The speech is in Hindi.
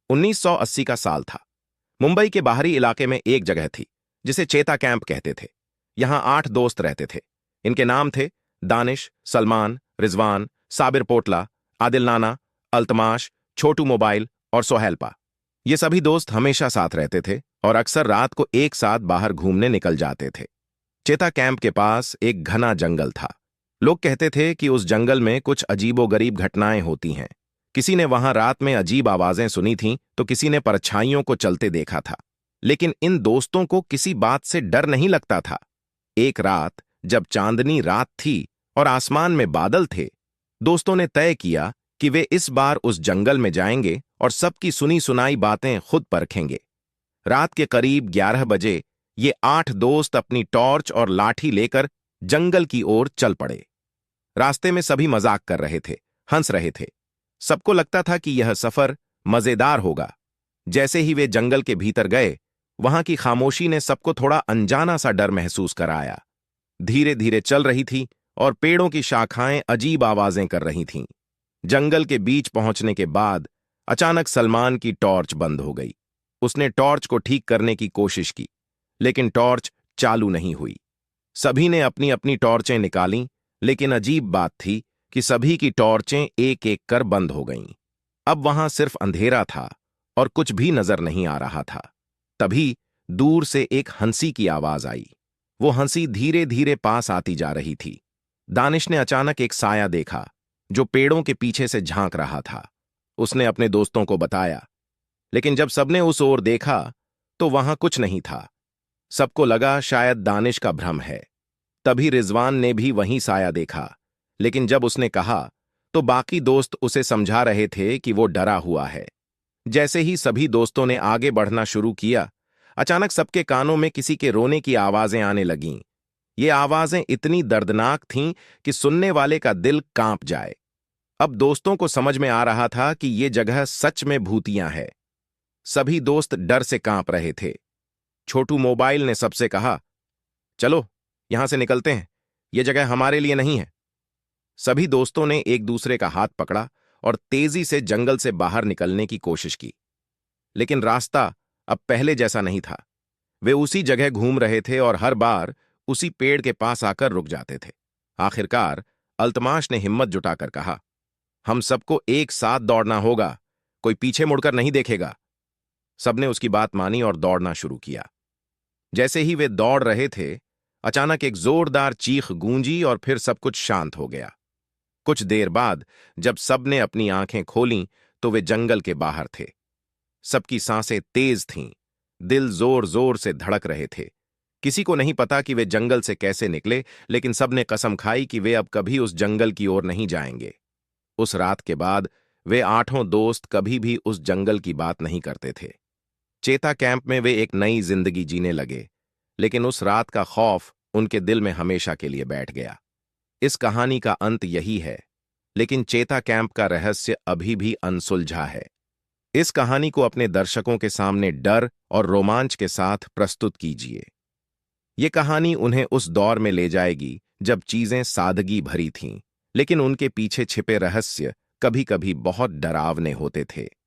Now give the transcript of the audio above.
1980 का साल था। मुंबई के बाहरी इलाके में एक जगह थी जिसे चेता कैंप कहते थे। यहां 8 दोस्त रहते थे। इनके नाम थे दानिश, सलमान, रिजवान, साबिर पोटला, आदिल नाना, अल्तमाश, छोटू मोबाइल और सोहेलपा। ये सभी दोस्त हमेशा साथ रहते थे और अक्सर रात को एक साथ बाहर घूमने निकल जाते थे। चेता कैंप के पास एक घना जंगल था। लोग कहते थे कि उस जंगल में कुछ अजीबोगरीब घटनाएं होती हैं। किसी ने वहां रात में अजीब आवाजें सुनी थीं तो किसी ने परछाइयों को चलते देखा था। लेकिन इन दोस्तों को किसी बात से डर नहीं लगता था। एक रात जब चांदनी रात थी और आसमान में बादल थे, दोस्तों ने तय किया कि वे इस बार उस जंगल में जाएंगे और सबकी सुनी सुनाई बातें खुद परखेंगे। रात के करीब 11 बजे ये 8 दोस्त अपनी टॉर्च और लाठी लेकर जंगल की ओर चल पड़े। रास्ते में सभी मजाक कर रहे थे, हंस रहे थे। सबको लगता था कि यह सफर मजेदार होगा। जैसे ही वे जंगल के भीतर गए, वहां की खामोशी ने सबको थोड़ा अनजाना सा डर महसूस कराया। धीरे धीरे चल रही थी और पेड़ों की शाखाएं अजीब आवाजें कर रही थीं। जंगल के बीच पहुंचने के बाद अचानक सलमान की टॉर्च बंद हो गई। उसने टॉर्च को ठीक करने की कोशिश की, लेकिन टॉर्च चालू नहीं हुई। सभी ने अपनी अपनी टॉर्चें निकालीं, लेकिन अजीब बात थी कि सभी की टॉर्चें एक एक कर बंद हो गईं। अब वहां सिर्फ अंधेरा था और कुछ भी नजर नहीं आ रहा था। तभी दूर से एक हंसी की आवाज आई। वो हंसी धीरे धीरे पास आती जा रही थी। दानिश ने अचानक एक साया देखा जो पेड़ों के पीछे से झांक रहा था। उसने अपने दोस्तों को बताया, लेकिन जब सबने उस ओर देखा तो वहां कुछ नहीं था। सबको लगा शायद दानिश का भ्रम है। तभी रिजवान ने भी वहीं साया देखा, लेकिन जब उसने कहा तो बाकी दोस्त उसे समझा रहे थे कि वो डरा हुआ है। जैसे ही सभी दोस्तों ने आगे बढ़ना शुरू किया, अचानक सबके कानों में किसी के रोने की आवाजें आने लगीं। ये आवाजें इतनी दर्दनाक थीं कि सुनने वाले का दिल कांप जाए। अब दोस्तों को समझ में आ रहा था कि ये जगह सच में भूतिया है। सभी दोस्त डर से कांप रहे थे। छोटू मोबाइल ने सबसे कहा, चलो यहां से निकलते हैं, यह जगह हमारे लिए नहीं है। सभी दोस्तों ने एक दूसरे का हाथ पकड़ा और तेजी से जंगल से बाहर निकलने की कोशिश की। लेकिन रास्ता अब पहले जैसा नहीं था। वे उसी जगह घूम रहे थे और हर बार उसी पेड़ के पास आकर रुक जाते थे। आखिरकार अल्तमाश ने हिम्मत जुटाकर कहा, हम सबको एक साथ दौड़ना होगा, कोई पीछे मुड़कर नहीं देखेगा। सबने उसकी बात मानी और दौड़ना शुरू किया। जैसे ही वे दौड़ रहे थे, अचानक एक जोरदार चीख गूंजी और फिर सब कुछ शांत हो गया। कुछ देर बाद जब सबने अपनी आंखें खोलीं तो वे जंगल के बाहर थे। सबकी सांसें तेज थीं, दिल जोर जोर से धड़क रहे थे। किसी को नहीं पता कि वे जंगल से कैसे निकले, लेकिन सबने कसम खाई कि वे अब कभी उस जंगल की ओर नहीं जाएंगे। उस रात के बाद वे 8 दोस्त कभी भी उस जंगल की बात नहीं करते थे। चेता कैंप में वे एक नई जिंदगी जीने लगे, लेकिन उस रात का खौफ उनके दिल में हमेशा के लिए बैठ गया। इस कहानी का अंत यही है, लेकिन चेता कैंप का रहस्य अभी भी अनसुलझा है। इस कहानी को अपने दर्शकों के सामने डर और रोमांच के साथ प्रस्तुत कीजिए। ये कहानी उन्हें उस दौर में ले जाएगी जब चीजें सादगी भरी थीं, लेकिन उनके पीछे छिपे रहस्य कभी-कभी बहुत डरावने होते थे।